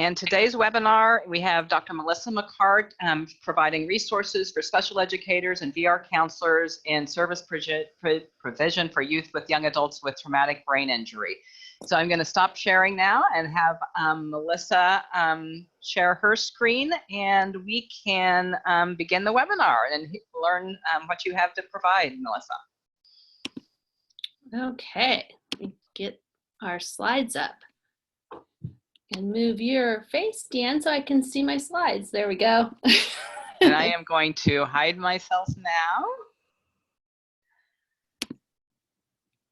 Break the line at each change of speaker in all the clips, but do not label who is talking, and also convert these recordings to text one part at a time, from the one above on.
And today's webinar, we have Dr. Melissa McCart providing resources for special educators and VR counselors in service provision for youth with young adults with traumatic brain injury. So I'm going to stop sharing now and have Melissa share her screen, and we can begin the webinar and learn what you have to provide, Melissa.
Okay, let me get our slides up. And move your face, Dan, so I can see my slides. There we go.
And I am going to hide myself now.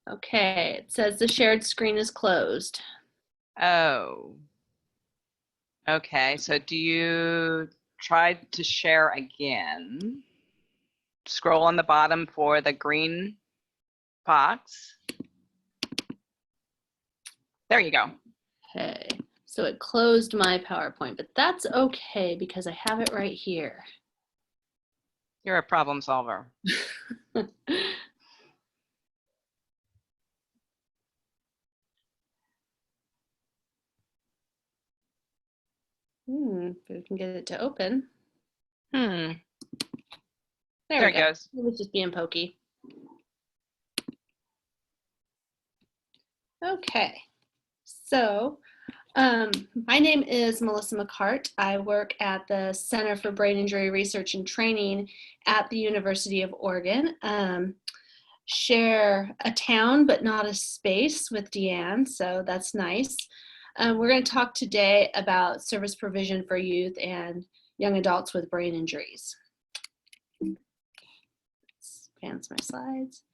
Okay, it says the shared screen is closed.
Oh. Okay, so do you try to share again? Scroll on the bottom for the green box. There you go.
Okay. So it closed my PowerPoint, but that's okay because I have it right here.
You're a problem solver.
If we can get it to open.
There
There
it goes.
It was just being pokey. Okay, so my name is Melissa McCart. I work at the Center for Brain Injury Research and Training at the University of Oregon. Share a town, but not a space with Deanne, so that's nice. We're going to talk today about service provision for youth and young adults with brain injuries. Let's advance my slides.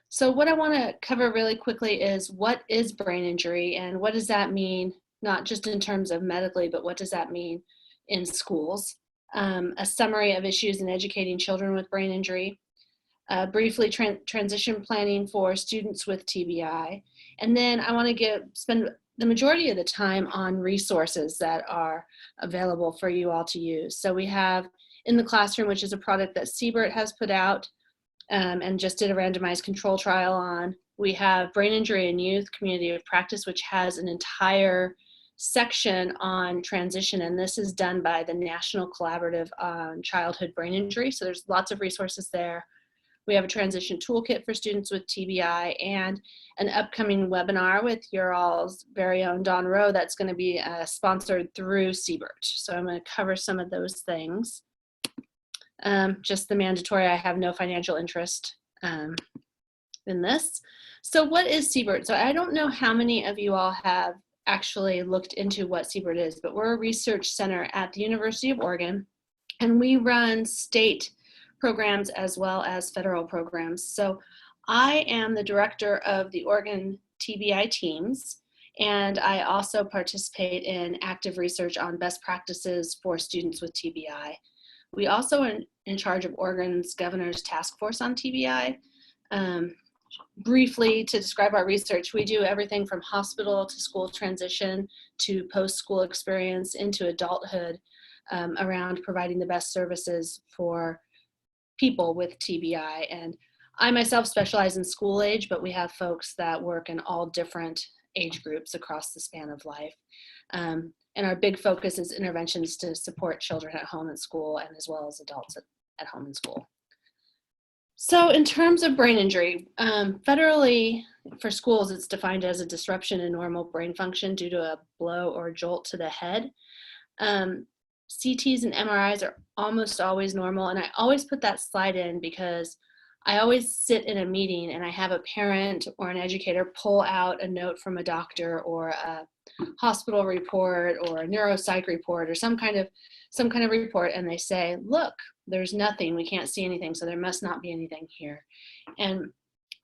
So what I want to cover really quickly is what is brain injury and what does that mean, not just in terms of medically, but what does that mean in schools? A summary of issues in educating children with brain injury, briefly transition planning for students with TBI, and then I want to spend the majority of the time on resources that are available for you all to use. So we have In the Classroom, which is a product that CBERT has put out and just did a randomized control trial on. We have Brain Injury in Youth Community of Practice, which has an entire section on transition, and this is done by the National Collaborative on Childhood Brain Injury, so there's lots of resources there. We have a transition toolkit for students with TBI and an upcoming webinar with your all's very own Dawn Rowe that's going to be sponsored through CBERT. So I'm going to cover some of those things. Just the mandatory, I have no financial interest in this. So what is CBERT? So I don't know how many of you all have actually looked into what CBERT is, but we're a research center at the University of Oregon, and we run state programs as well as federal programs. So I am the director of the Oregon TBI Teams, and I also participate in active research on best practices for students with TBI. We also are in charge of Oregon's Governor's Task Force on TBI. Briefly, to describe our research, we do everything from hospital to school transition to post-school experience into adulthood around providing the best services for people with TBI. And I myself specialize in school age, but we have folks that work in all different age groups across the span of life. And our big focus is interventions to support children at home and school, and as well as adults at home and school. So in terms of brain injury, federally for schools, it's defined as a disruption in normal brain function due to a blow or jolt to the head. CTs and MRIs are almost always normal, and I always put that slide in because I always sit in a meeting and I have a parent or an educator pull out a note from a doctor or a hospital report or a neuropsych report or some kind of report, and they say, look, there's nothing, we can't see anything, so there must not be anything here. And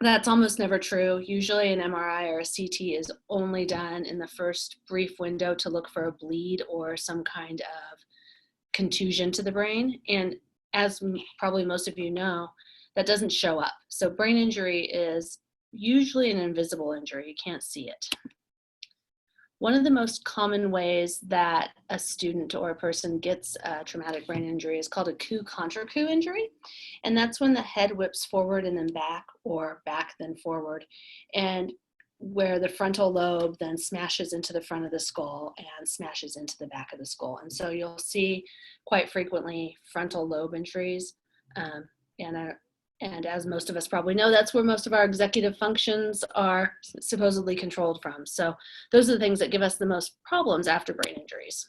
that's almost never true. Usually an MRI or a CT is only done in the first brief window to look for a bleed or some kind of contusion to the brain. And as probably most of you know, that doesn't show up. So brain injury is usually an invisible injury. You can't see it. One of the most common ways that a student or a person gets a traumatic brain injury is called a coup contra coup injury. And that's when the head whips forward and then back, or back then forward. And where the frontal lobe then smashes into the front of the skull and smashes into the back of the skull. And so you'll see quite frequently frontal lobe injuries. And as most of us probably know, that's where most of our executive functions are supposedly controlled from. So those are the things that give us the most problems after brain injuries.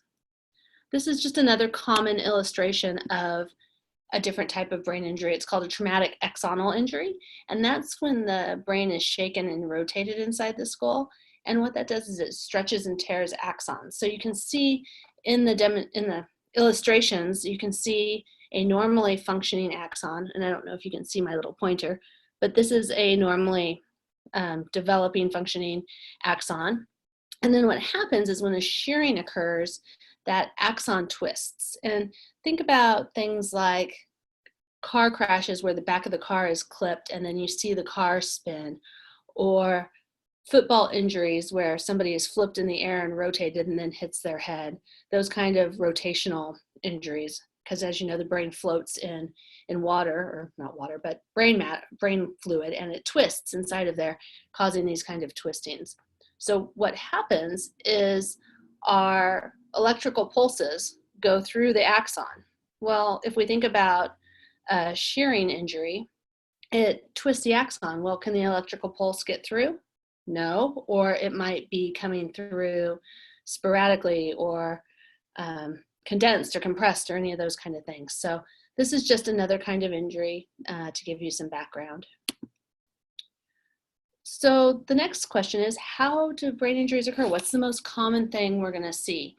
This is just another common illustration of a different type of brain injury. It's called a traumatic axonal injury. And that's when the brain is shaken and rotated inside the skull. And what that does is it stretches and tears axons. So you can see in the illustrations, you can see a normally functioning axon. And I don't know if you can see my little pointer, but this is a normally developing, functioning axon. And then what happens is when a shearing occurs, that axon twists. And think about things like car crashes where the back of the car is clipped and then you see the car spin, or football injuries where somebody is flipped in the air and rotated and then hits their head. Those kind of rotational injuries, because as you know, the brain floats in water, or not water, but brain fluid, and it twists inside of there, causing these kind of twistings. So what happens is our electrical pulses go through the axon. Well, if we think about a shearing injury, it twists the axon. Well, can the electrical pulse get through? No, or it might be coming through sporadically, or condensed or compressed, or any of those kind of things. So this is just another kind of injury to give you some background. So the next question is, how do brain injuries occur? What's the most common thing we're going to see?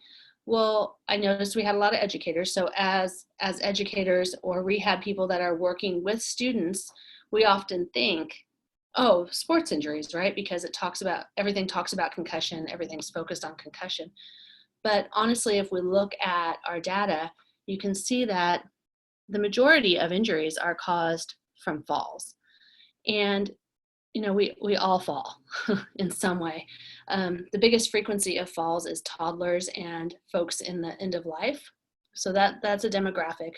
Well, I noticed we had a lot of educators. So as educators or rehab people that are working with students, we often think, oh, sports injuries, right? Because everything talks about concussion, everything's focused on concussion. But honestly, if we look at our data, you can see that the majority of injuries are caused from falls. And you know, we all fall in some way. The biggest frequency of falls is toddlers and folks in the end of life. So that's a demographic.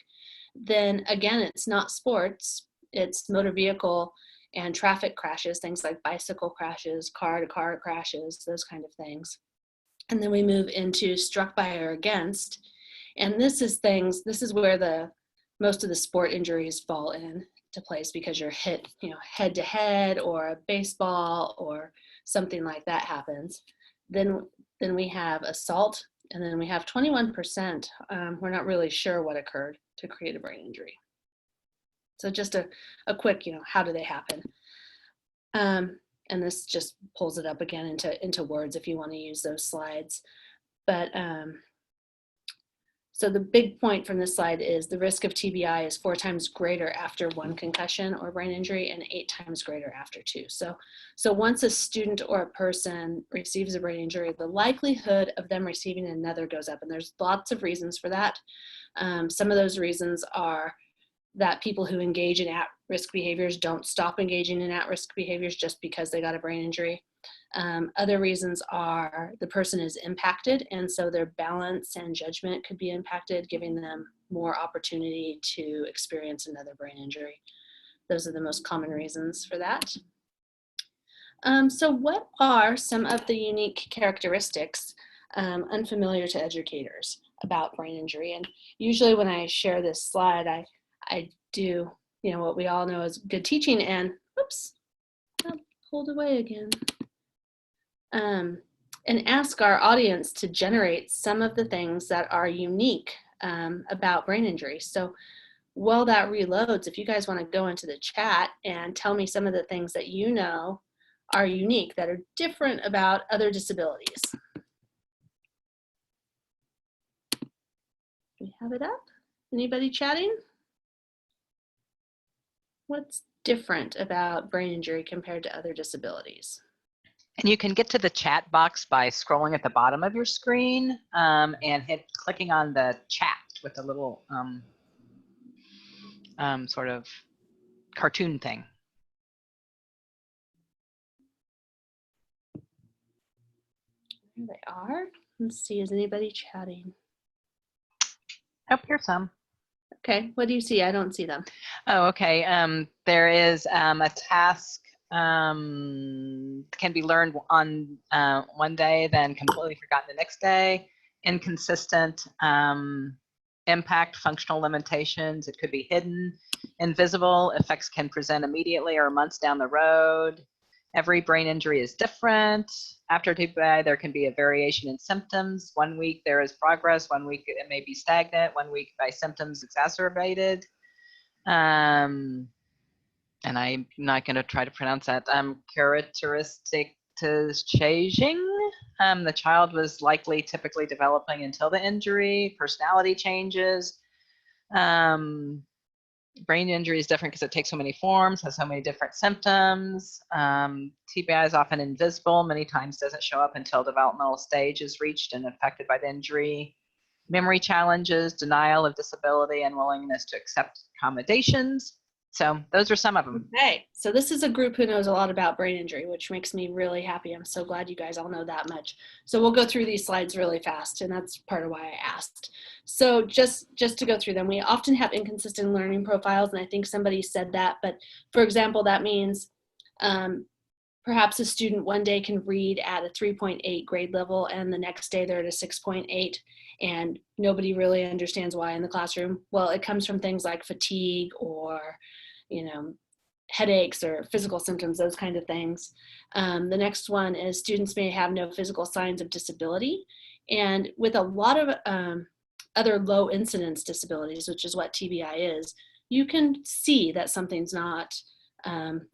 Then again, it's not sports, it's motor vehicle and traffic crashes, things like bicycle crashes, car-to-car crashes, those kind of things. And then we move into struck by or against. And this is where most of the sport injuries fall in to place, because you're hit, head to head, or a baseball or something like that happens. Then we have assault, and then we have 21%. We're not really sure what occurred to create a brain injury. So just a quick, how do they happen? And this just pulls it up again into words if you want to use those slides. But so the big point from this slide is the risk of TBI is 4 times greater after 1 concussion or brain injury, and 8 times greater after 2. So once a student or a person receives a brain injury, the likelihood of them receiving another goes up, and there's lots of reasons for that. Some of those reasons are that people who engage in at-risk behaviors don't stop engaging in at-risk behaviors just because they got a brain injury. Other reasons are the person is impacted, and so their balance and judgment could be impacted, giving them more opportunity to experience another brain injury. Those are the most common reasons for that. So what are some of the unique characteristics unfamiliar to educators about brain injury? And usually when I share this slide, I do, what we all know is good teaching, and oops, that pulled away again. And ask our audience to generate some of the things that are unique about brain injury. So while that reloads, if you guys want to go into the chat and tell me some of the things that you know are unique, that are different about other disabilities. Do we have it up? Anybody chatting? What's different about brain injury compared to other disabilities?
And you can get to the chat box by scrolling at the bottom of your screen and clicking on the chat with the little sort of cartoon thing.
There they are. Let's see, is anybody chatting?
Oh, here's some.
Okay, what do you see? I don't see them.
Oh, okay. There is a task can be learned on one day, then completely forgotten the next day. Inconsistent impact, functional limitations. It could be hidden, invisible. Effects can present immediately or months down the road. Every brain injury is different. After TBI, there can be a variation in symptoms. 1 week there is progress. 1 week it may be stagnant. 1 week by symptoms exacerbated. And I'm not going to try to pronounce that. Characteristic to changing. The child was likely typically developing until the injury. Personality changes. Brain injury is different because it takes so many forms, has so many different symptoms. TBI is often invisible, many times doesn't show up until developmental stage is reached and affected by the injury. Memory challenges, denial of disability, and willingness to accept accommodations. So those are some of them.
Okay, so this is a group who knows a lot about brain injury, which makes me really happy. I'm so glad you guys all know that much. So we'll go through these slides really fast, and that's part of why I asked. So just to go through them, we often have inconsistent learning profiles, and I think somebody said that, but for example, that means perhaps a student one day can read at a 3.8 grade level, and the next day they're at a 6.8, and nobody really understands why in the classroom. Well, it comes from things like fatigue or headaches or physical symptoms, those kind of things. The next one is students may have no physical signs of disability. And with a lot of other low incidence disabilities, which is what TBI is, you can see that something's not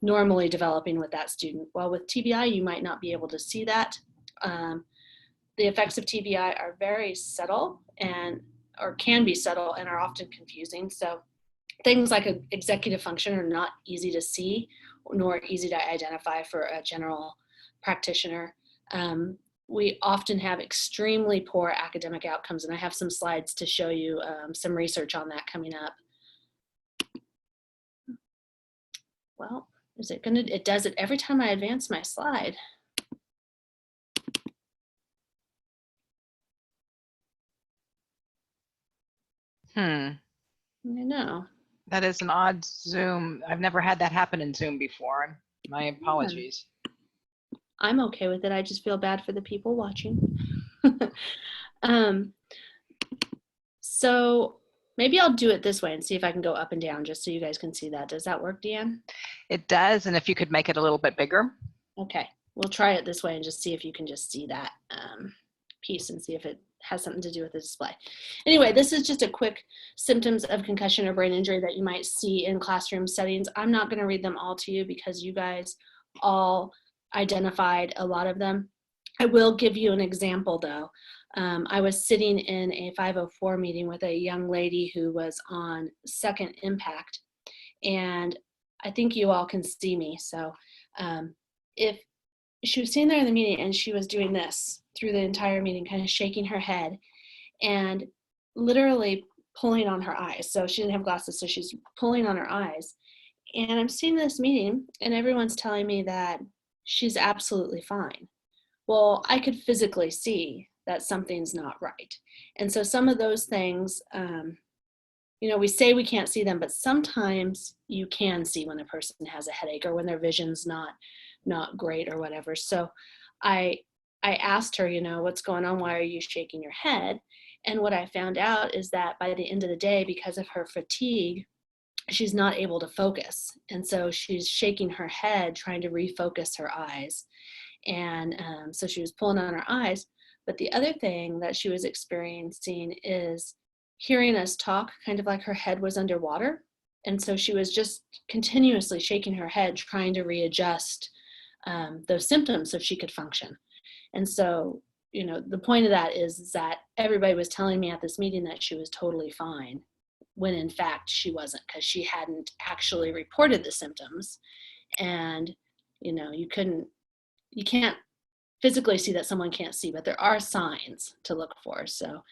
normally developing with that student. Well, with TBI, you might not be able to see that. The effects of TBI are very subtle or can be subtle and are often confusing. So things like executive function are not easy to see nor easy to identify for a general practitioner. We often have extremely poor academic outcomes, and I have some slides to show you some research on that coming up. Well, it does it every time I advance my slide. I know.
That is an odd Zoom. I've never had that happen in Zoom before. My apologies.
I'm okay with it. I just feel bad for the people watching. So maybe I'll do it this way and see if I can go up and down just so you guys can see that. Does that work, Deanne?
It does, and if you could make it a little bit bigger.
Okay, we'll try it this way and just see if you can just see that piece and see if it has something to do with the display. Anyway, this is just a quick symptoms of concussion or brain injury that you might see in classroom settings. I'm not going to read them all to you because you guys all identified a lot of them. I will give you an example though. I was sitting in a 504 meeting with a young lady who was on second impact, and I think you all can see me. So if she was sitting there in the meeting and she was doing this through the entire meeting, kind of shaking her head and literally pulling on her eyes. So she didn't have glasses, so she's pulling on her eyes. And I'm sitting in this meeting and everyone's telling me that she's absolutely fine. Well, I could physically see that something's not right. And so some of those things, we say we can't see them, but sometimes you can see when a person has a headache or when their vision's not great or whatever. So I asked her, what's going on? Why are you shaking your head? And what I found out is that by the end of the day, because of her fatigue, she's not able to focus. And so she's shaking her head, trying to refocus her eyes. And so she was pulling on her eyes. But the other thing that she was experiencing is hearing us talk, kind of like her head was underwater. And so she was just continuously shaking her head, trying to readjust those symptoms so she could function. And so, the point of that is that everybody was telling me at this meeting that she was totally fine, when in fact she wasn't, because she hadn't actually reported the symptoms. And, you can't physically see that someone can't see, but there are signs to look for. So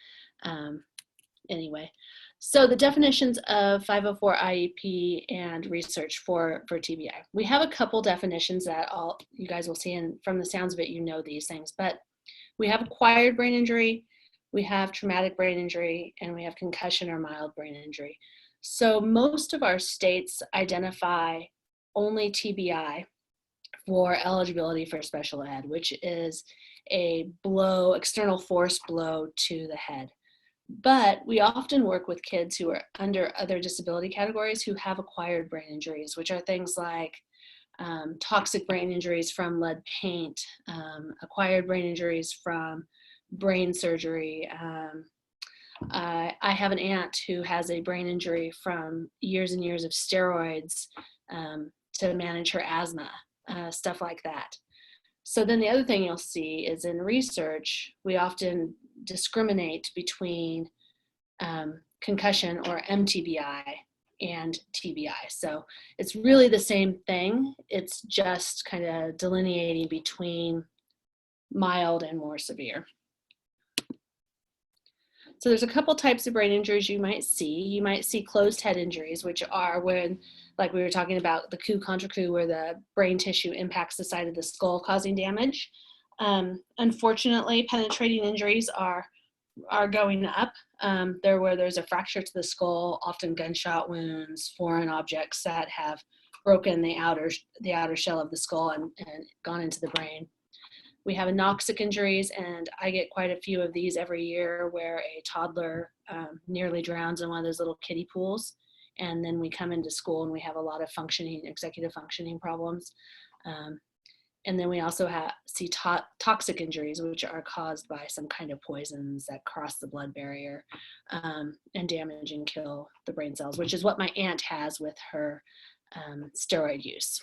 anyway, so the definitions of 504 IEP and research for TBI. We have a couple definitions that you guys will see, and from the sounds of it, these things, but we have acquired brain injury, we have traumatic brain injury, and we have concussion or mild brain injury. So most of our states identify only TBI for eligibility for special ed, which is a blow, external force blow to the head. But we often work with kids who are under other disability categories who have acquired brain injuries, which are things like toxic brain injuries from lead paint, acquired brain injuries from brain surgery. I have an aunt who has a brain injury from years and years of steroids to manage her asthma, stuff like that. So then the other thing you'll see is in research, we often discriminate between concussion or MTBI and TBI. So it's really the same thing. It's just kind of delineating between mild and more severe. So there's a couple types of brain injuries you might see. You might see closed head injuries, which are when, like we were talking about, the coup contre coup, where the brain tissue impacts the side of the skull, causing damage. Unfortunately, penetrating injuries are going up. They're where there's a fracture to the skull, often gunshot wounds, foreign objects that have broken the outer shell of the skull and gone into the brain. We have anoxic injuries, and I get quite a few of these every year, where a toddler nearly drowns in one of those little kiddie pools. And then we come into school and we have a lot of executive functioning problems. And then we also see toxic injuries, which are caused by some kind of poisons that cross the blood barrier and damage and kill the brain cells, which is what my aunt has with her steroid use.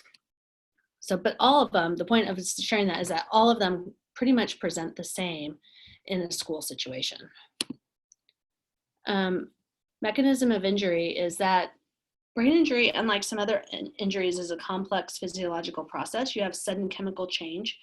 So, but all of them, the point of sharing that is that all of them pretty much present the same in a school situation. Mechanism of injury is that brain injury, unlike some other injuries, is a complex physiological process. You have sudden chemical change.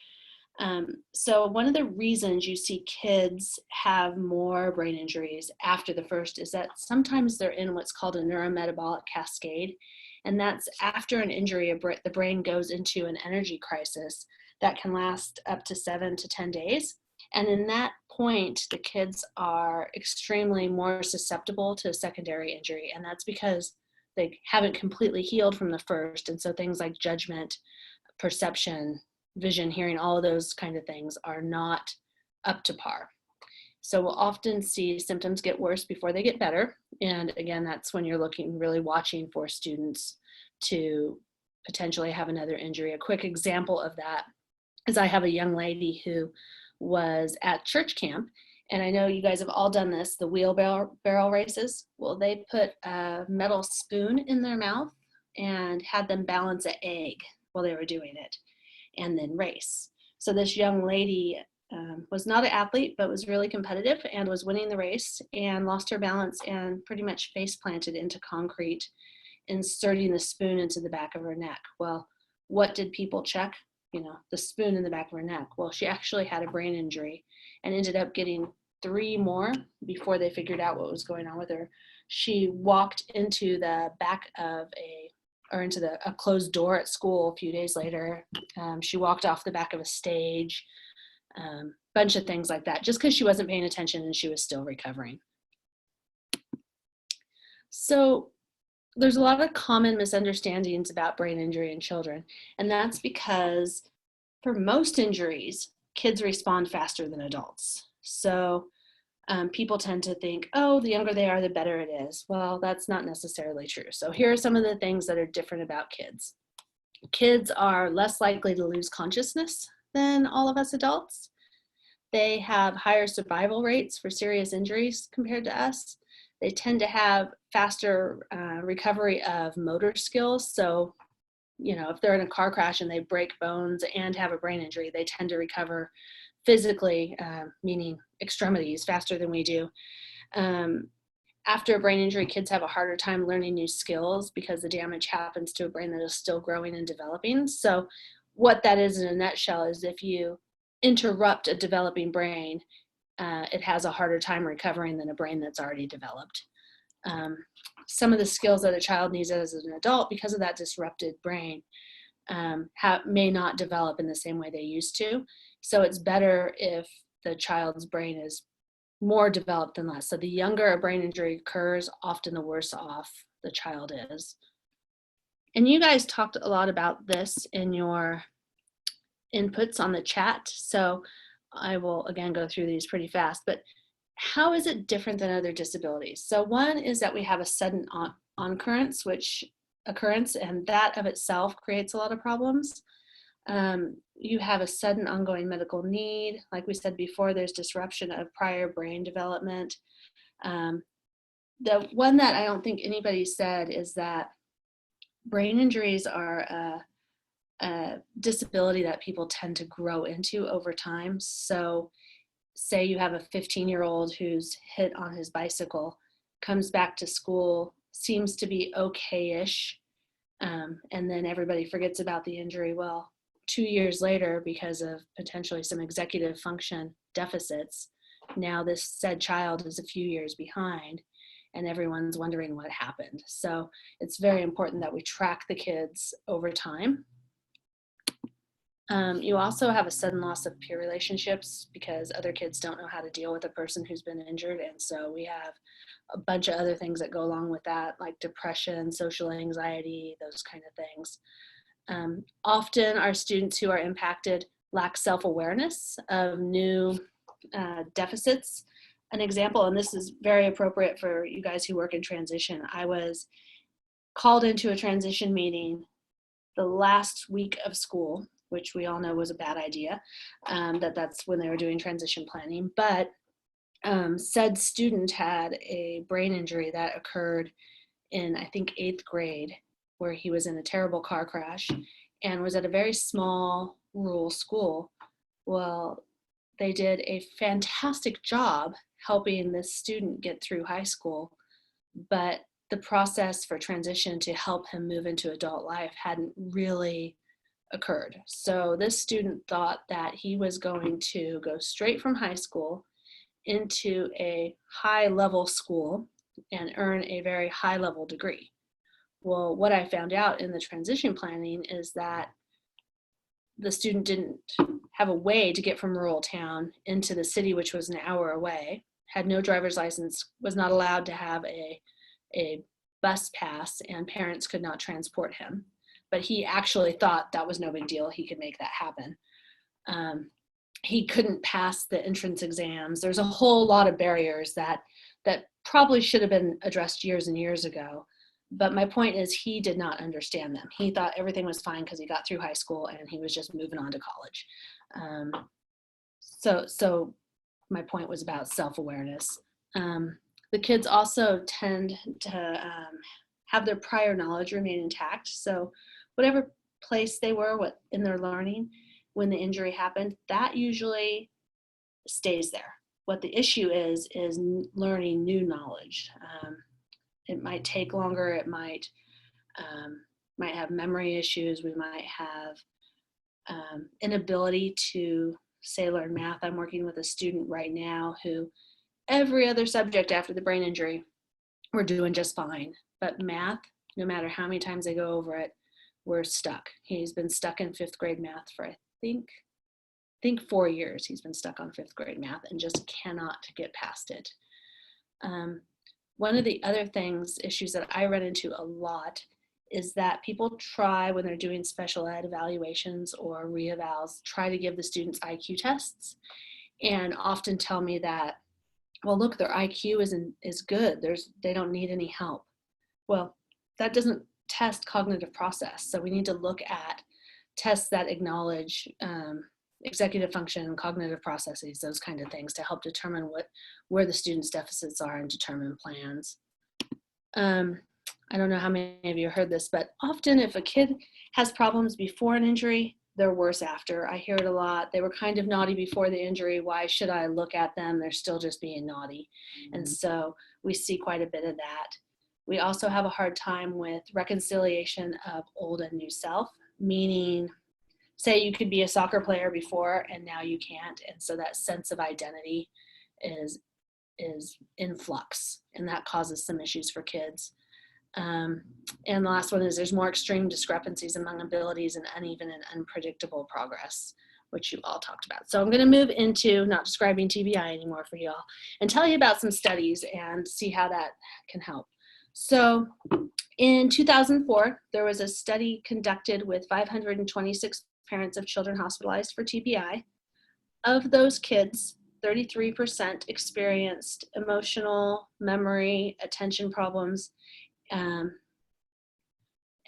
So one of the reasons you see kids have more brain injuries after the first is that sometimes they're in what's called a neurometabolic cascade. And that's after an injury, the brain goes into an energy crisis that can last up to 7 to 10 days. And in that point, the kids are extremely more susceptible to secondary injury. And that's because they haven't completely healed from the first. And so things like judgment, perception, vision, hearing, all of those kind of things are not up to par. So we'll often see symptoms get worse before they get better. And again, that's when you're really watching for students to potentially have another injury. A quick example of that is I have a young lady who was at church camp, and I know you guys have all done this, the wheelbarrow races. Well, they put a metal spoon in their mouth and had them balance an egg while they were doing it and then race. So this young lady was not an athlete, but was really competitive and was winning the race, and lost her balance and pretty much face planted into concrete, inserting the spoon into the back of her neck. Well, what did people check? The spoon in the back of her neck. Well, she actually had a brain injury and ended up getting 3 more before they figured out what was going on with her. She walked into the back of a closed door at school a few days later. She walked off the back of a stage. Bunch of things like that, just because she wasn't paying attention and she was still recovering. So there's a lot of common misunderstandings about brain injury in children, and that's because for most injuries, kids respond faster than adults. So people tend to think, oh, the younger they are, the better it is. Well, that's not necessarily true. So here are some of the things that are different about kids. Kids are less likely to lose consciousness than all of us adults. They have higher survival rates for serious injuries compared to us. They tend to have faster recovery of motor skills. So, if they're in a car crash and they break bones and have a brain injury, they tend to recover physically, meaning extremities, faster than we do. After a brain injury, kids have a harder time learning new skills because the damage happens to a brain that is still growing and developing. So what that is in a nutshell is if you interrupt a developing brain, it has a harder time recovering than a brain that's already developed. Some of the skills that a child needs as an adult, because of that disrupted brain, may not develop in the same way they used to. So it's better if the child's brain is more developed than less. So the younger a brain injury occurs, often the worse off the child is. And you guys talked a lot about this in your inputs on the chat. So I will again go through these pretty fast, but how is it different than other disabilities? So one is that we have a sudden occurrence, and that of itself creates a lot of problems. You have a sudden ongoing medical need. Like we said before, there's disruption of prior brain development. The one that I don't think anybody said is that brain injuries are a disability that people tend to grow into over time. So say you have a 15-year-old who's hit on his bicycle, comes back to school, seems to be okay-ish, and then everybody forgets about the injury. Well, 2 years later, because of potentially some executive function deficits, now this said child is a few years behind, and everyone's wondering what happened. So it's very important that we track the kids over time. You also have a sudden loss of peer relationships because other kids don't know how to deal with a person who's been injured. And so we have a bunch of other things that go along with that, like depression, social anxiety, those kind of things. Often our students who are impacted lack self-awareness of new deficits. An example, and this is very appropriate for you guys who work in transition, I was called into a transition meeting the last week of school, which we all know was a bad idea, that's when they were doing transition planning. But said student had a brain injury that occurred in, I think, 8th grade, where he was in a terrible car crash and was at a very small rural school. Well, they did a fantastic job helping this student get through high school, but the process for transition to help him move into adult life hadn't really occurred. So this student thought that he was going to go straight from high school into a high-level school and earn a very high-level degree. Well, what I found out in the transition planning is that the student didn't have a way to get from rural town into the city, which was an hour away, had no driver's license, was not allowed to have a bus pass, and parents could not transport him. But he actually thought that was no big deal. He could make that happen. He couldn't pass the entrance exams. There's a whole lot of barriers that probably should have been addressed years and years ago. But my point is he did not understand them. He thought everything was fine because he got through high school and he was just moving on to college. So my point was about self-awareness. The kids also tend to have their prior knowledge remain intact. So whatever place they were in their learning when the injury happened, that usually stays there. What the issue is learning new knowledge. It might take longer. It might have memory issues. We might have inability to, say, learn math. I'm working with a student right now who every other subject after the brain injury, we're doing just fine. But math, no matter how many times they go over it, we're stuck. He's been stuck in 5th grade math for, I think 4 years. He's been stuck on 5th grade math and just cannot get past it. One of the other issues that I run into a lot is that people try, when they're doing special ed evaluations or re-evals, try to give the students IQ tests and often tell me that, well, look, their IQ is good. They don't need any help. Well, that doesn't test cognitive process. So we need to look at tests that acknowledge executive function, cognitive processes, those kind of things to help determine where the student's deficits are and determine plans. I don't know how many of you heard this, but often if a kid has problems before an injury, they're worse after. I hear it a lot. They were kind of naughty before the injury. Why should I look at them? They're still just being naughty. And so we see quite a bit of that. We also have a hard time with reconciliation of old and new self, meaning, say you could be a soccer player before and now you can't. And so that sense of identity is in flux, and that causes some issues for kids. And the last one is there's more extreme discrepancies among abilities and uneven and unpredictable progress, which you all talked about. So I'm going to move into not describing TBI anymore for y'all and tell you about some studies and see how that can help. So in 2004, there was a study conducted with 526 parents of children hospitalized for TBI. Of those kids, 33% experienced emotional, memory, attention problems, and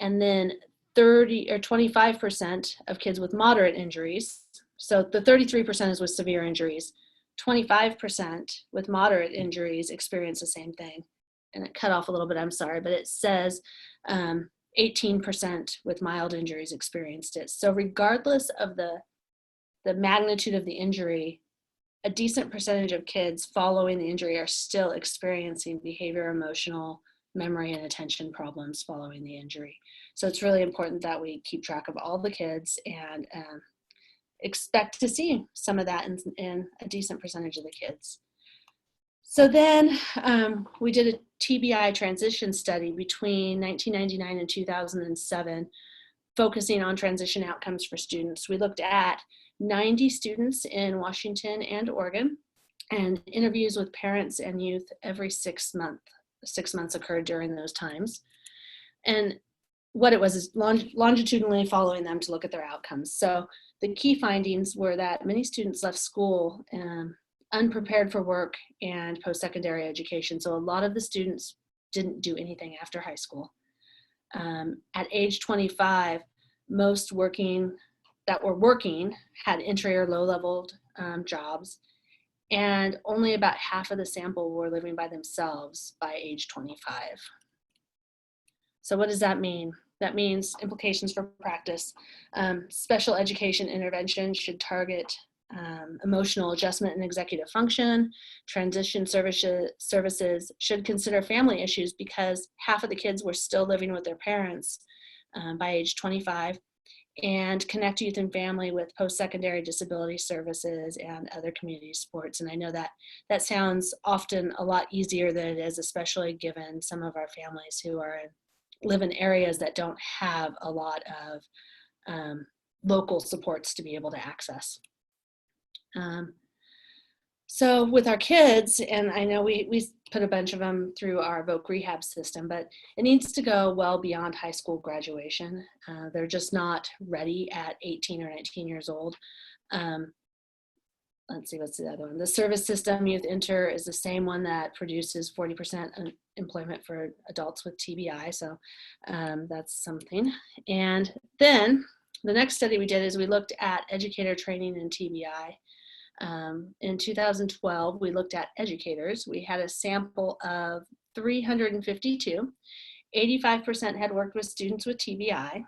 then 25% of kids with moderate injuries. So the 33% is with severe injuries. 25% with moderate injuries experience the same thing. And it cut off a little bit, I'm sorry, but it says 18% with mild injuries experienced it. So regardless of the magnitude of the injury, a decent percentage of kids following the injury are still experiencing behavior, emotional, memory, and attention problems following the injury. So it's really important that we keep track of all the kids and expect to see some of that in a decent percentage of the kids. So then we did a TBI Transition Study between 1999 and 2007, focusing on transition outcomes for students. We looked at 90 students in Washington and Oregon, and interviews with parents and youth every 6 months. 6 months occurred during those times. And what it was is longitudinally following them to look at their outcomes. So the key findings were that many students left school unprepared for work and post-secondary education. So a lot of the students didn't do anything after high school. At age 25, most that were working had entry or low-level jobs, and only about half of the sample were living by themselves by age 25. So what does that mean? That means implications for practice. Special education intervention should target emotional adjustment and executive function. Transition services should consider family issues because half of the kids were still living with their parents by age 25, and connect youth and family with post-secondary disability services and other community supports. And I know that that sounds often a lot easier than it is, especially given some of our families who live in areas that don't have a lot of local supports to be able to access. So with our kids, and I know we put a bunch of them through our VOC rehab system, but it needs to go well beyond high school graduation. They're just not ready at 18 or 19 years old. Let's see, what's the other one? The service system, Youth Enter, is the same one that produces 40% employment for adults with TBI. So that's something. And then the next study we did is we looked at educator training in TBI. In 2012, we looked at educators. We had a sample of 352. 85% had worked with students with TBI.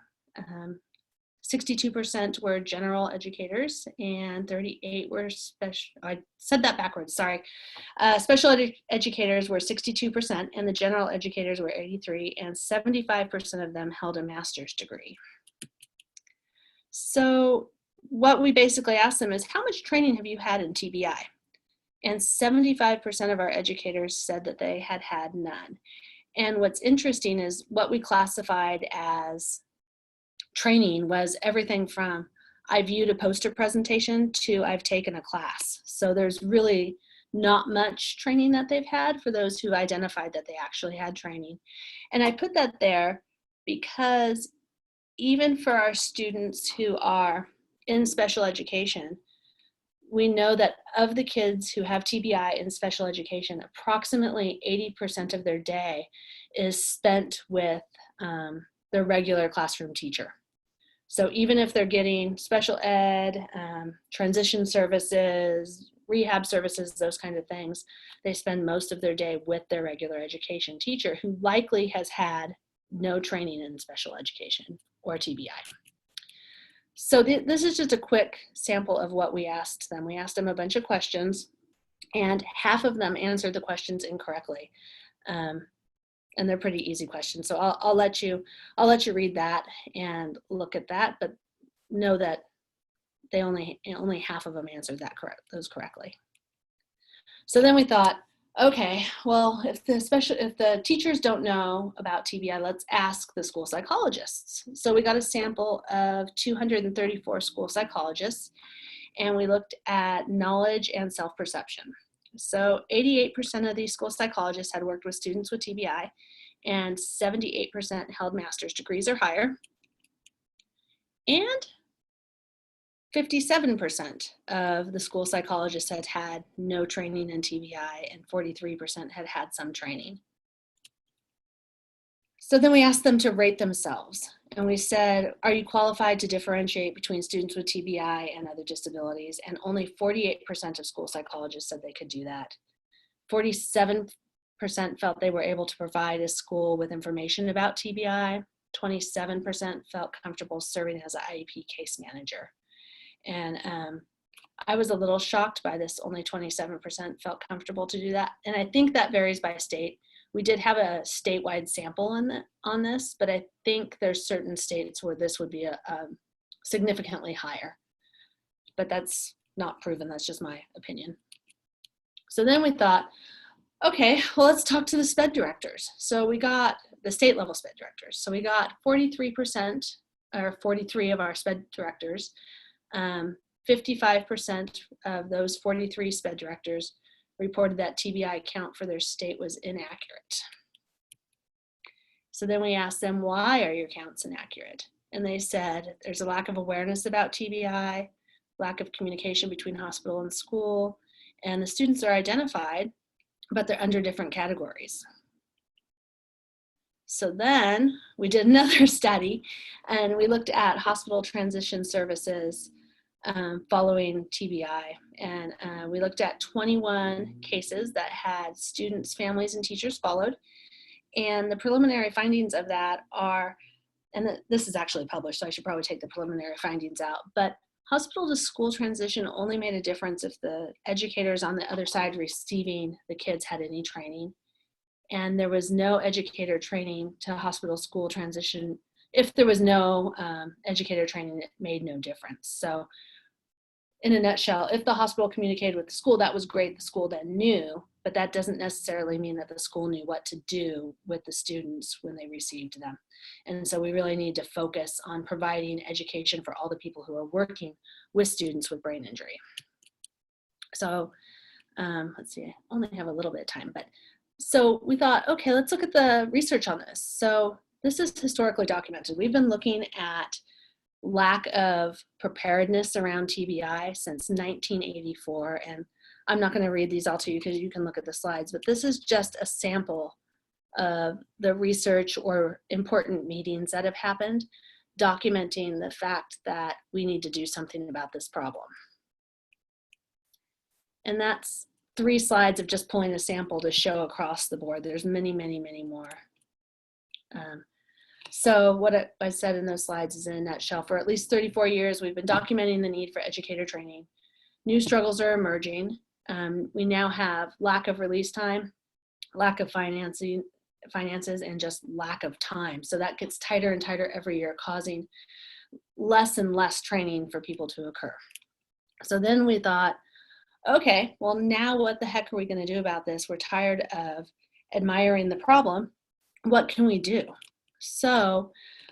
62% were general educators, and 38 were special. I said that backwards, sorry. Special educators were 62%, and the general educators were 83, and 75% of them held a master's degree. So what we basically asked them is, how much training have you had in TBI? And 75% of our educators said that they had had none. And what's interesting is what we classified as training was everything from I viewed a poster presentation to I've taken a class. So there's really not much training that they've had for those who identified that they actually had training. And I put that there because even for our students who are in special education, we know that of the kids who have TBI in special education, approximately 80% of their day is spent with their regular classroom teacher. So even if they're getting special ed, transition services, rehab services, those kinds of things, they spend most of their day with their regular education teacher, who likely has had no training in special education or TBI. So this is just a quick sample of what we asked them. We asked them a bunch of questions, and half of them answered the questions incorrectly. And they're pretty easy questions. So I'll let you read that and look at that, but know that they only half of them answered those correctly. So then we thought, okay, well, if the teachers don't know about TBI, let's ask the school psychologists. So we got a sample of 234 school psychologists, and we looked at knowledge and self-perception. So 88% of these school psychologists had worked with students with TBI, and 78% held master's degrees or higher. And 57% of the school psychologists had had no training in TBI, and 43% had had some training. So then we asked them to rate themselves, and we said, are you qualified to differentiate between students with TBI and other disabilities? And only 48% of school psychologists said they could do that. 47% felt they were able to provide a school with information about TBI. 27% felt comfortable serving as an IEP case manager. And I was a little shocked by this. Only 27% felt comfortable to do that. And I think that varies by state. We did have a statewide sample on this, but I think there's certain states where this would be a significantly higher. But that's not proven, that's just my opinion. So then we thought, okay, well, let's talk to the SPED directors. So we got the state level SPED directors. So we got 43% or 43 of our SPED directors. 55% of those 43 SPED directors reported that TBI count for their state was inaccurate. So then we asked them, why are your counts inaccurate? And they said, there's a lack of awareness about TBI, lack of communication between hospital and school, and the students are identified, but they're under different categories. So then we did another study, and we looked at hospital transition services following TBI. And we looked at 21 cases that had students, families, and teachers followed. And the preliminary findings of that are, and this is actually published, so I should probably take the preliminary findings out, but hospital to school transition only made a difference if the educators on the other side receiving the kids had any training. And there was no educator training to hospital school transition. If there was no educator training, it made no difference. So in a nutshell, if the hospital communicated with the school, that was great, the school then knew, but that doesn't necessarily mean that the school knew what to do with the students when they received them. And so we really need to focus on providing education for all the people who are working with students with brain injury. So let's see, I only have a little bit of time, but so we thought, okay, let's look at the research on this. So this is historically documented. We've been looking at lack of preparedness around TBI since 1984. And I'm not going to read these all to you because you can look at the slides, but this is just a sample of the research or important meetings that have happened, documenting the fact that we need to do something about this problem. And that's 3 slides of just pulling a sample to show across the board. There's many, many, many more. So what I said in those slides is in a nutshell. For at least 34 years, we've been documenting the need for educator training. New struggles are emerging. We now have lack of release time, lack of finances, and just lack of time. So that gets tighter and tighter every year, causing less and less training for people to occur. So then we thought, okay, well, now what the heck are we going to do about this? We're tired of admiring the problem. What can we do? So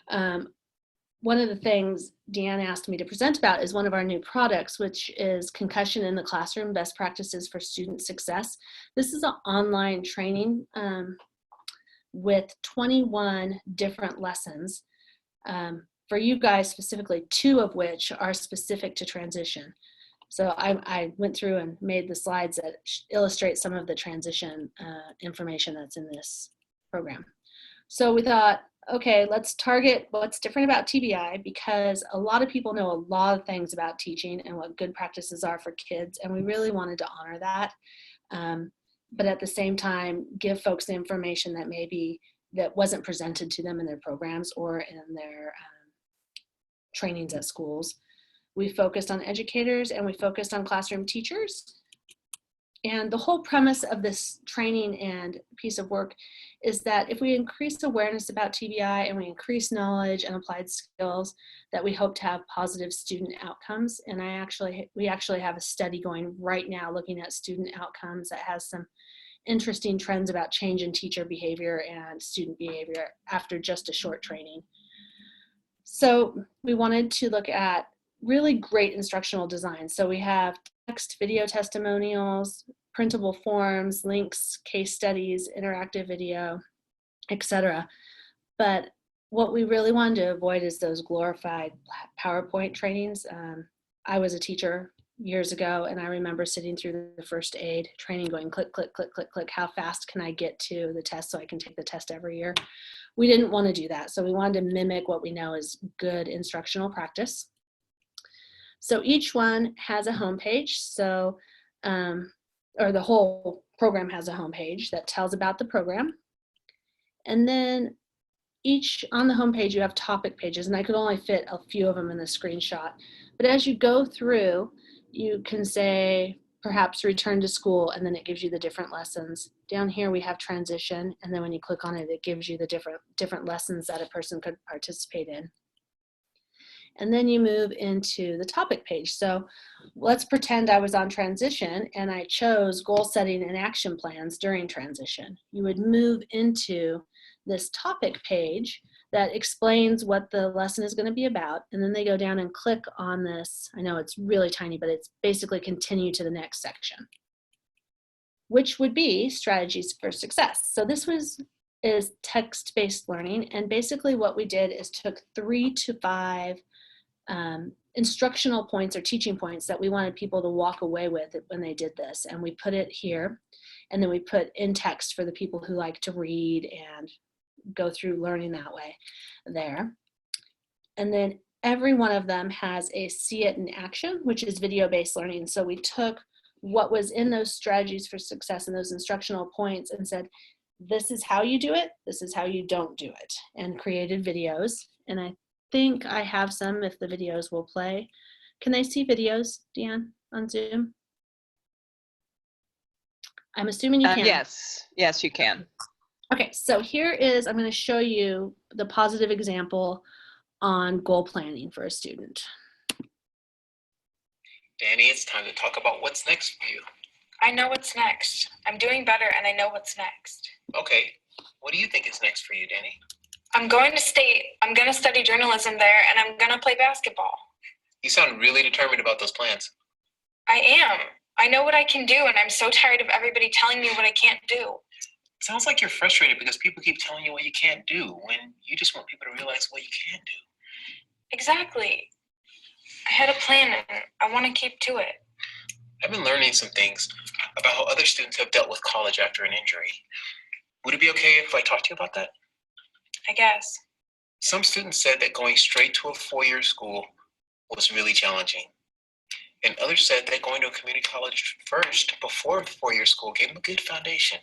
one of the things Deanne asked me to present about is one of our new products, which is Concussion in the Classroom, Best Practices for Student Success. This is an online training with 21 different lessons. For you guys specifically, 2 of which are specific to transition. So I went through and made the slides that illustrate some of the transition information that's in this program. So we thought, okay, let's target what's different about TBI, because a lot of people know a lot of things about teaching and what good practices are for kids, and we really wanted to honor that. But at the same time, give folks the information that maybe that wasn't presented to them in their programs or in their trainings at schools. We focused on educators and we focused on classroom teachers. And the whole premise of this training and piece of work is that if we increase awareness about TBI and we increase knowledge and applied skills, that we hope to have positive student outcomes. And we actually have a study going right now looking at student outcomes that has some interesting trends about change in teacher behavior and student behavior after just a short training. So we wanted to look at really great instructional design. So we have text, video testimonials, printable forms, links, case studies, interactive video, etc. But what we really wanted to avoid is those glorified PowerPoint trainings. I was a teacher years ago, and I remember sitting through the first aid training going click, click, click, click, click. How fast can I get to the test so I can take the test every year? We didn't want to do that. So we wanted to mimic what we know is good instructional practice. So each one has a homepage. So, or the whole program has a homepage that tells about the program. And then each on the homepage, you have topic pages, and I could only fit a few of them in the screenshot. But as you go through, you can say perhaps return to school, and then it gives you the different lessons. Down here we have transition, and then when you click on it, it gives you the different lessons that a person could participate in. And then you move into the topic page. So let's pretend I was on transition and I chose goal setting and action plans during transition. You would move into this topic page that explains what the lesson is going to be about, and then they go down and click on this. I know it's really tiny, but it's basically continue to the next section, which would be strategies for success. So this is text-based learning, and basically what we did is took 3 to 5 instructional points or teaching points that we wanted people to walk away with when they did this, and we put it here, and then we put in text for the people who like to read and go through learning that way there. And then every one of them has a see it in action, which is video-based learning. So we took what was in those strategies for success and those instructional points and said, this is how you do it, this is how you don't do it, and created videos. And I think I have some if the videos will play. Can they see videos, Deanne, on Zoom? I'm assuming you can.
Yes, you can.
Okay, so here is, I'm going to show you the positive example on goal planning for a student.
Danny, it's time to talk about what's next for you.
I know what's next. I'm doing better and I know what's next.
Okay, what do you think is next for you, Danny?
I'm going to state. I'm going to study journalism there, and I'm going to play basketball.
You sound really determined about those plans.
I am. I know what I can do, and I'm so tired of everybody telling me what I can't do.
Sounds like you're frustrated because people keep telling you what you can't do when you just want people to realize what you can do.
Exactly. I had a plan, and I want to keep to it.
I've been learning some things about how other students have dealt with college after an injury. Would it be okay if I talk to you about that?
I guess.
Some students said that going straight to a four-year school was really challenging. And others said that going to a community college first before four-year school gave them a good foundation.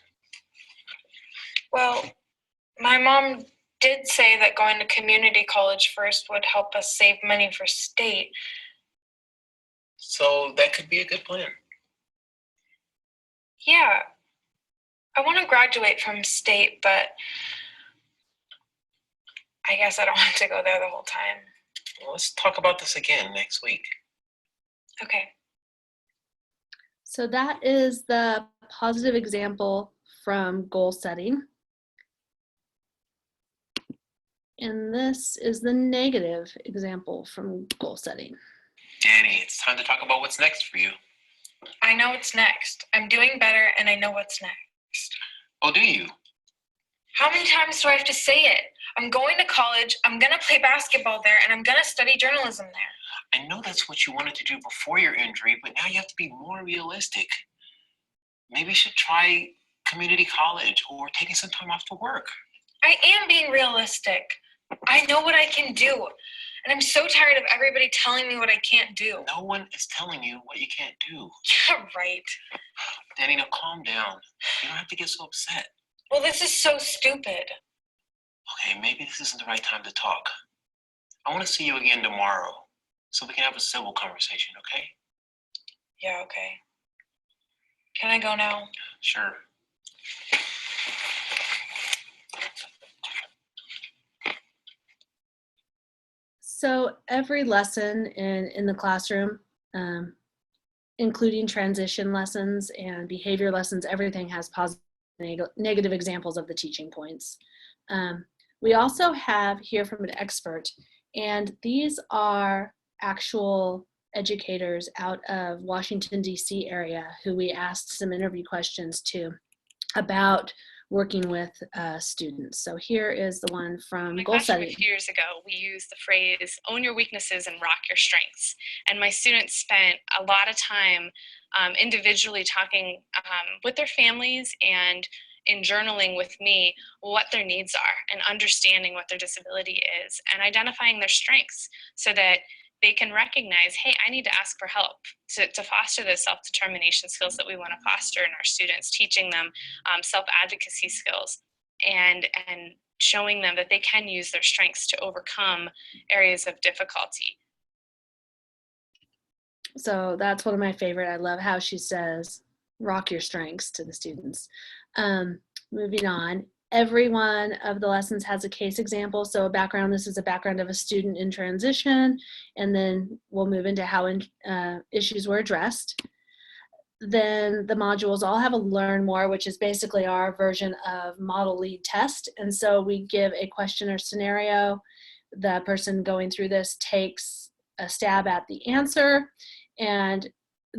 Well, my mom did say that going to community college first would help us save money for state.
So that could be a good plan.
Yeah. I want to graduate from state, but I guess I don't want to go there the whole time.
Well, let's talk about this again next week.
Okay.
So that is the positive example from goal setting. And this is the negative example from goal setting.
Danny, it's time to talk about what's next for you.
I know what's next. I'm doing better and I know what's next.
Oh, do you?
How many times do I have to say it? I'm going to college, I'm going to play basketball there, and I'm going to study journalism there.
I know that's what you wanted to do before your injury, but now you have to be more realistic. Maybe you should try community college or taking some time off to work.
I am being realistic. I know what I can do, and I'm so tired of everybody telling me what I can't do.
No one is telling you what you can't do.
Yeah, right.
Danny, now calm down. You don't have to get so upset.
Well, this is so stupid.
Okay, maybe this isn't the right time to talk. I want to see you again tomorrow so we can have a civil conversation, okay?
Yeah, okay. Can I go now?
Sure.
So every lesson in the classroom, including transition lessons and behavior lessons, everything has positive and negative examples of the teaching points. We also have Hear from an Expert, and these are actual educators out of Washington, D.C. area who we asked some interview questions to about working with students. So here is the one from
My
goal
classroom
setting.
a few years ago, we used the phrase, own your weaknesses and rock your strengths. And my students spent a lot of time individually talking with their families and in journaling with me what their needs are and understanding what their disability is and identifying their strengths so that they can recognize, hey, I need to ask for help to foster the self-determination skills that we want to foster in our students, teaching them self-advocacy skills and showing them that they can use their strengths to overcome areas of difficulty.
So that's one of my favorite. I love how she says, rock your strengths to the students. Moving on, every one of the lessons has a case example. So a background, this is a background of a student in transition, and then we'll move into how issues were addressed. Then the modules all have a learn more, which is basically our version of model lead test. And so we give a question or scenario. The person going through this takes a stab at the answer, and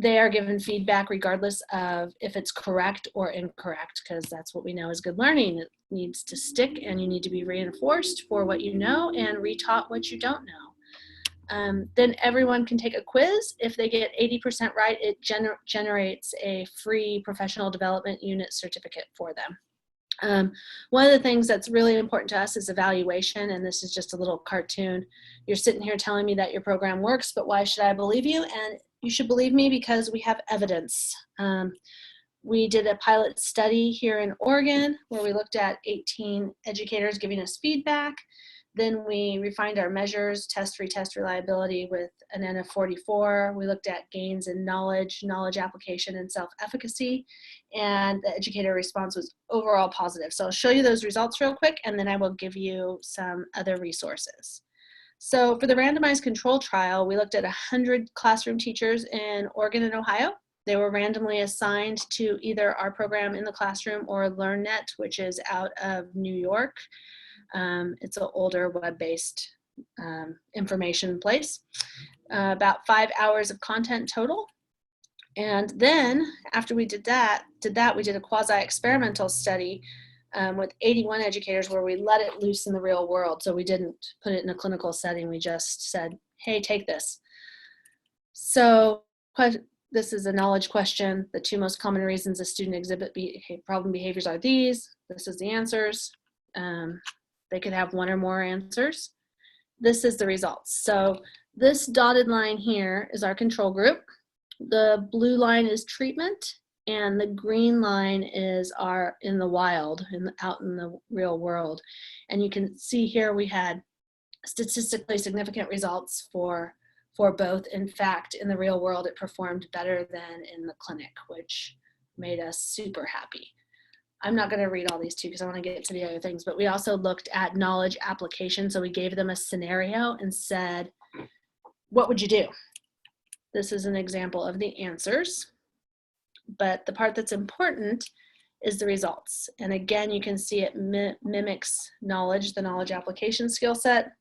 they are given feedback regardless of if it's correct or incorrect, because that's what we know is good learning. It needs to stick, and you need to be reinforced for what you know and retaught what you don't know. Then everyone can take a quiz. If they get 80% right, it generates a free professional development unit certificate for them. One of the things that's really important to us is evaluation, and this is just a little cartoon. You're sitting here telling me that your program works, but why should I believe you? And you should believe me because we have evidence. We did a pilot study here in Oregon where we looked at 18 educators giving us feedback. Then we refined our measures, test, retest reliability with an N of 44. We looked at gains in knowledge application, and self-efficacy. And the educator response was overall positive. So I'll show you those results real quick, and then I will give you some other resources. So for the randomized control trial, we looked at 100 classroom teachers in Oregon and Ohio. They were randomly assigned to either our program in the classroom or LearnNet, which is out of New York. It's an older web-based information place. About 5 hours of content total. And then after we did that, we did a quasi-experimental study with 81 educators where we let it loose in the real world. So we didn't put it in a clinical setting. We just said, hey, take this. So this is a knowledge question. The 2 most common reasons a student exhibit problem behaviors are these. This is the answers. They could have 1 or more answers. This is the results. So this dotted line here is our control group. The blue line is treatment, and the green line is our in the wild, out in the real world. And you can see here we had statistically significant results for both. In fact, in the real world, it performed better than in the clinic, which made us super happy. I'm not going to read all these two because I want to get to the other things, but we also looked at knowledge application. So we gave them a scenario and said, what would you do? This is an example of the answers, but the part that's important is the results. And again, you can see it mimics knowledge, the knowledge application skill set.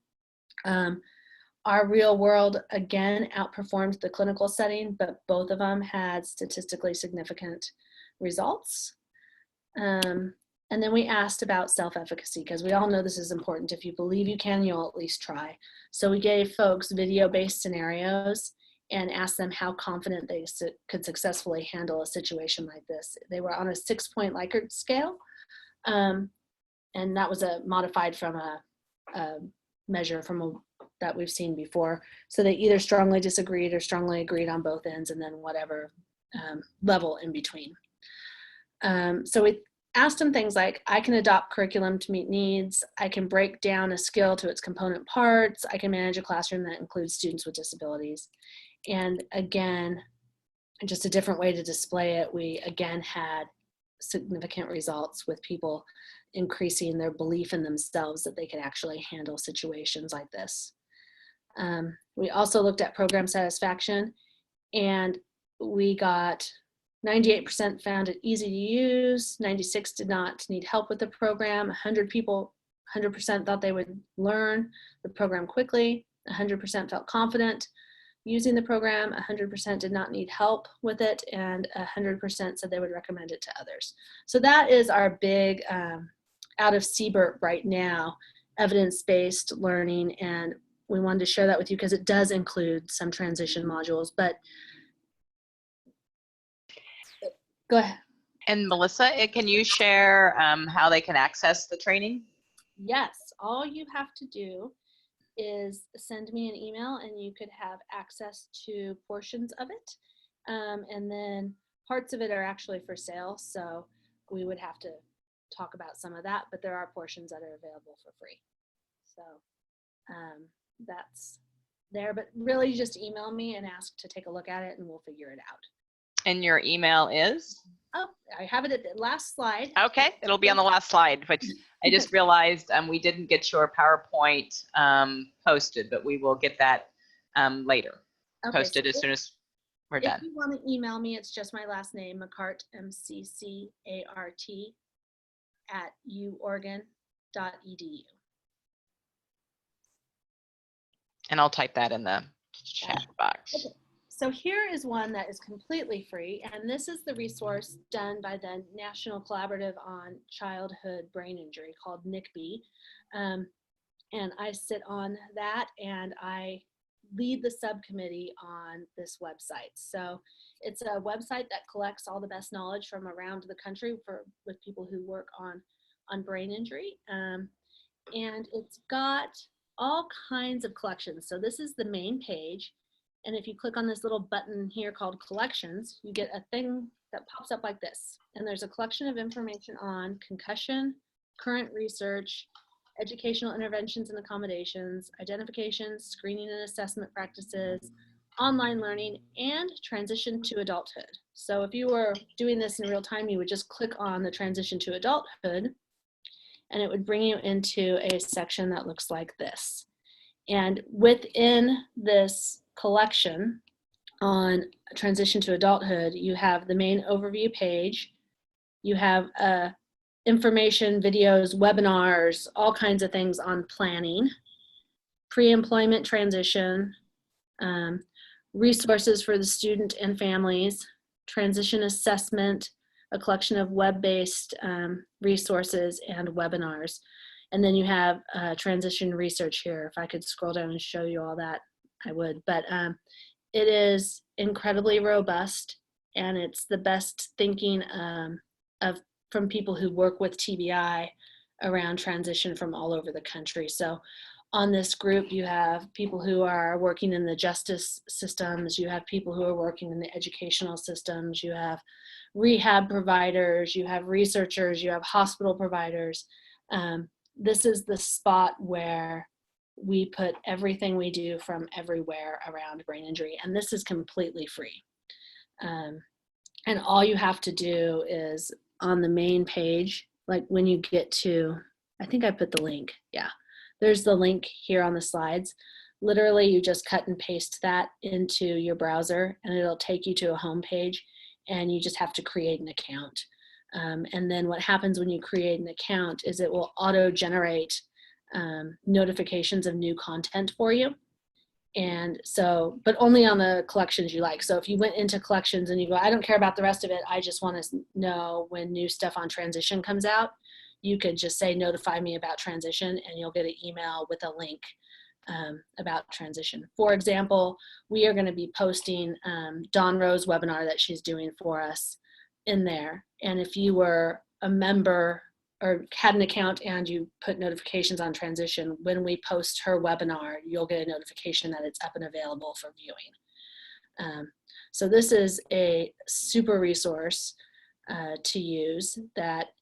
Our real world, again, outperformed the clinical setting, but both of them had statistically significant results. And then we asked about self-efficacy, because we all know this is important. If you believe you can, you'll at least try. So we gave folks video-based scenarios and asked them how confident they could successfully handle a situation like this. They were on a 6-point Likert scale, and that was modified from a measure that we've seen before. So they either strongly disagreed or strongly agreed on both ends, and then whatever level in between. So we asked them things like, I can adopt curriculum to meet needs. I can break down a skill to its component parts. I can manage a classroom that includes students with disabilities. And again, just a different way to display it, we again had significant results with people increasing their belief in themselves that they could actually handle situations like this. We also looked at program satisfaction, and we got 98% found it easy to use, 96% did not need help with the program, 100% thought they would learn the program quickly, 100% felt confident, using the program, 100% did not need help with it, and 100% said they would recommend it to others. So that is our big, out of CBERT right now, evidence-based learning, and we wanted to share that with you because it does include some transition modules, but go ahead.
And Melissa, can you share how they can access the training?
Yes, all you have to do is send me an email and you could have access to portions of it. And then parts of it are actually for sale. So we would have to talk about some of that, but there are portions that are available for free. So that's there, but really just email me and ask to take a look at it and we'll figure it out.
And your email is?
Oh, I have it at the last slide.
Okay, it'll be on the last slide, but I just realized we didn't get your PowerPoint posted, but we will get that later, posted as soon as we're done.
If you want to email me, it's just my last name, McCart, MCCART, @uoregon.edu.
And I'll type that in the chat box.
Okay. So here is one that is completely free, and this is the resource done by the National Collaborative on Childhood Brain Injury called NCBI. And I sit on that and I lead the subcommittee on this website. So it's a website that collects all the best knowledge from around the country with people who work on brain injury. And it's got all kinds of collections. So this is the main page. And if you click on this little button here called collections, you get a thing that pops up like this. And there's a collection of information on concussion, current research, educational interventions and accommodations, identification, screening and assessment practices, online learning, and transition to adulthood. So if you were doing this in real time, you would just click on the transition to adulthood, and it would bring you into a section that looks like this. And within this collection on transition to adulthood, you have the main overview page, you have information, videos, webinars, all kinds of things on planning, pre-employment transition, resources for the student and families, transition assessment, a collection of web-based resources and webinars. And then you have transition research here. If I could scroll down and show you all that, I would. But it is incredibly robust, and it's the best thinking from people who work with TBI around transition from all over the country. So on this group, you have people who are working in the justice systems, you have people who are working in the educational systems, you have rehab providers, you have researchers, you have hospital providers. This is the spot where we put everything we do from everywhere around brain injury, and this is completely free. And all you have to do is on the main page, like when you get to, I think I put the link, yeah. There's the link here on the slides. Literally, you just cut and paste that into your browser and it'll take you to a home page, and you just have to create an account. And then what happens when you create an account is it will auto-generate notifications of new content for you. And so, but only on the collections you like. So if you went into collections and you go, I don't care about the rest of it, I just want to know when new stuff on transition comes out, you could just say, notify me about transition, and you'll get an email with a link about transition. For example, we are going to be posting Dawn Rowe's webinar that she's doing for us in there. And if you were a member or had an account and you put notifications on transition, when we post her webinar, you'll get a notification that it's up and available for viewing. So this is a super resource to use that,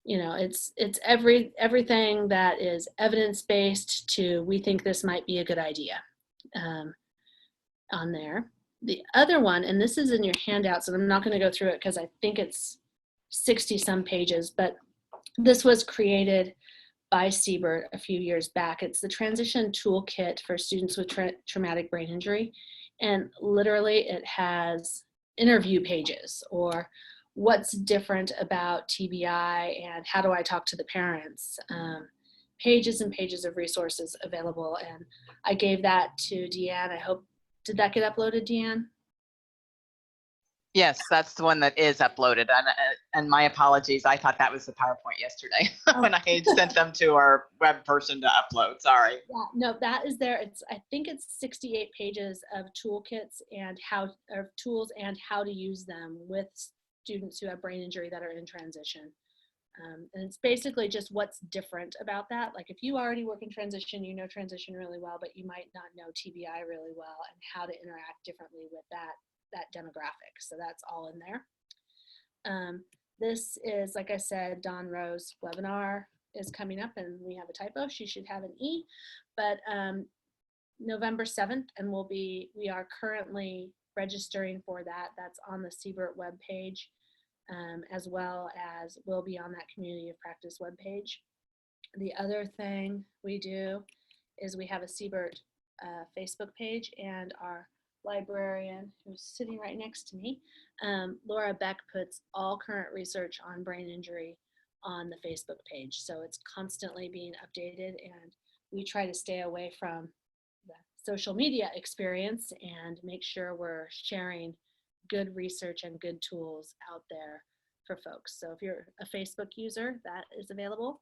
you know, it's everything that is evidence-based to we think this might be a good idea on there. The other one, and this is in your handouts, and I'm not going to go through it because I think it's 60-some pages, but this was created by CBERT a few years back. It's the Transition Toolkit for students with traumatic brain injury, and literally it has interview pages or what's different about TBI and how do I talk to the parents. Pages and pages of resources available, and I gave that to Deanne. I hope Did that get uploaded, Deanne?
Yes, that's the one that is uploaded. And my apologies. I thought that was the PowerPoint yesterday when I had sent them to our web person to upload. Sorry.
Yeah, no, that is there. I think it's 68 pages of toolkits and tools and how to use them with students who have brain injury that are in transition. And it's basically just what's different about that. Like if you already work in transition, you know transition really well, but you might not know TBI really well and how to interact differently with that demographic. So that's all in there. This is, like I said, Dawn Rowe's webinar is coming up, and we have a typo. She should have an E, but November 7th, and we are currently registering for that. That's on the CBERT webpage, as well as will be on that Community of Practice webpage. The other thing we do is we have a CBERT Facebook page, and our librarian, who's sitting right next to me, Laura Beck, puts all current research on brain injury on the Facebook page. So it's constantly being updated, and we try to stay away from the social media experience and make sure we're sharing good research and good tools out there for folks. So if you're a Facebook user, that is available.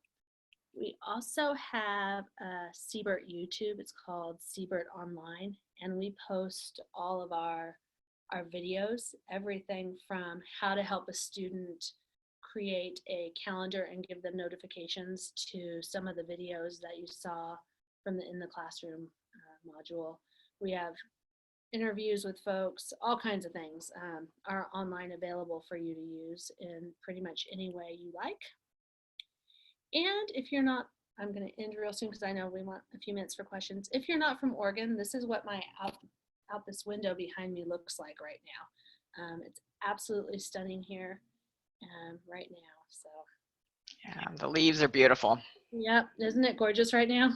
We also have a CBERT YouTube. It's called CBERT Online, and we post all of our videos, everything from how to help a student create a calendar and give them notifications to some of the videos that you saw from the In the Classroom module. We have interviews with folks, all kinds of things are online available for you to use in pretty much any way you like. And if you're not, I'm going to end real soon because I know we want a few minutes for questions. If you're not from Oregon, this is what my out this window behind me looks like right now. It's absolutely stunning here right now. So
Yeah, the leaves are beautiful.
yep, isn't it gorgeous right now?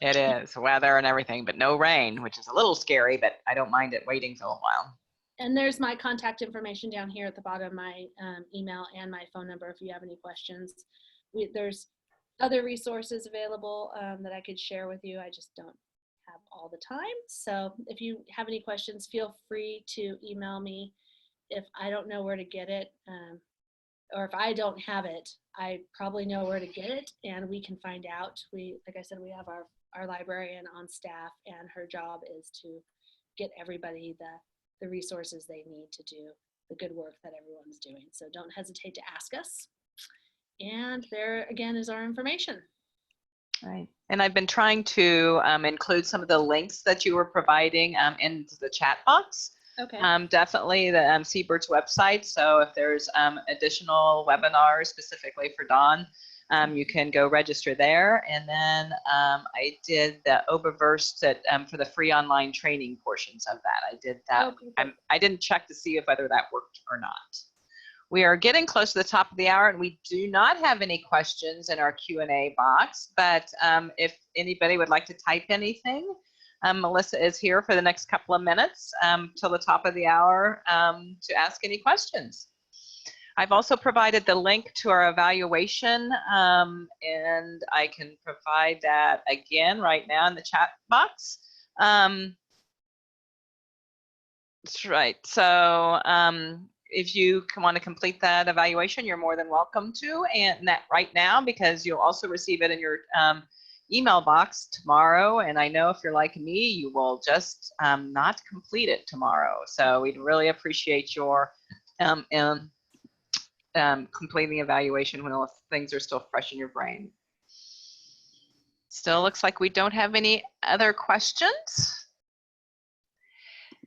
It is, weather and everything, but no rain, which is a little scary, but I don't mind it waiting for a while.
And there's my contact information down here at the bottom, my email and my phone number if you have any questions. There's other resources available that I could share with you. I just don't have all the time. So if you have any questions, feel free to email me. If I don't know where to get it, or if I don't have it, I probably know where to get it, and we can find out. Like I said, we have our librarian on staff, and her job is to get everybody the resources they need to do the good work that everyone's doing. So don't hesitate to ask us. And there again is our information.
Right. And I've been trying to include some of the links that you were providing into the chat box.
Okay.
Definitely the CBERT's website. So if there's additional webinars specifically for Dawn, you can go register there. And then I did the Oberverse for the free online training portions of that. I did that.
Okay.
I didn't check to see whether that worked or not. We are getting close to the top of the hour, and we do not have any questions in our Q&A box, but if anybody would like to type anything, Melissa is here for the next couple of minutes till the top of the hour to ask any questions. I've also provided the link to our evaluation, and I can provide that again right now in the chat box. That's right. So if you want to complete that evaluation, you're more than welcome to, and that right now, because you'll also receive it in your email box tomorrow. And I know if you're like me, you will just not complete it tomorrow. So we'd really appreciate your completing the evaluation when things are still fresh in your brain. Still looks like we don't have any other questions.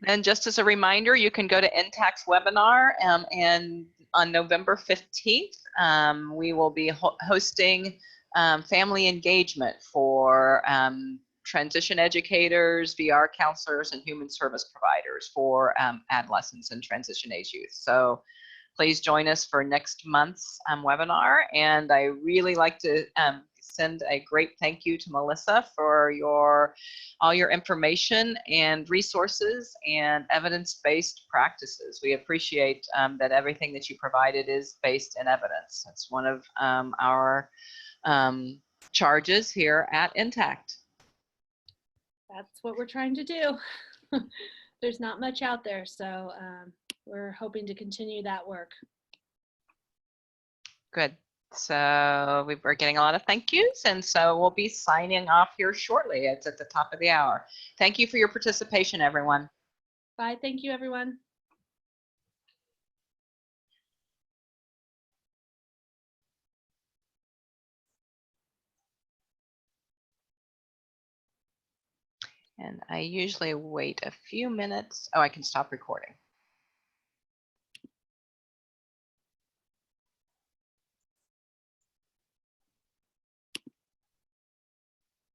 Then just as a reminder, you can go to NTACT's webinar, and on November 15th, we will be hosting family engagement for transition educators, VR counselors, and human service providers for adolescents and transition age youth. So please join us for next month's webinar. And I really like to send a great thank you to Melissa for all your information and resources and evidence-based practices. We appreciate that everything that you provided is based in evidence. That's one of our charges here at NTACT.
That's what we're trying to do. there's not much out there. So we're hoping to continue that work.
Good. So we're getting a lot of thank yous, and so we'll be signing off here shortly. It's at the top of the hour. Thank you for your participation, everyone.
Bye. Thank you, everyone.
And I usually wait a few minutes. Oh, I can stop recording.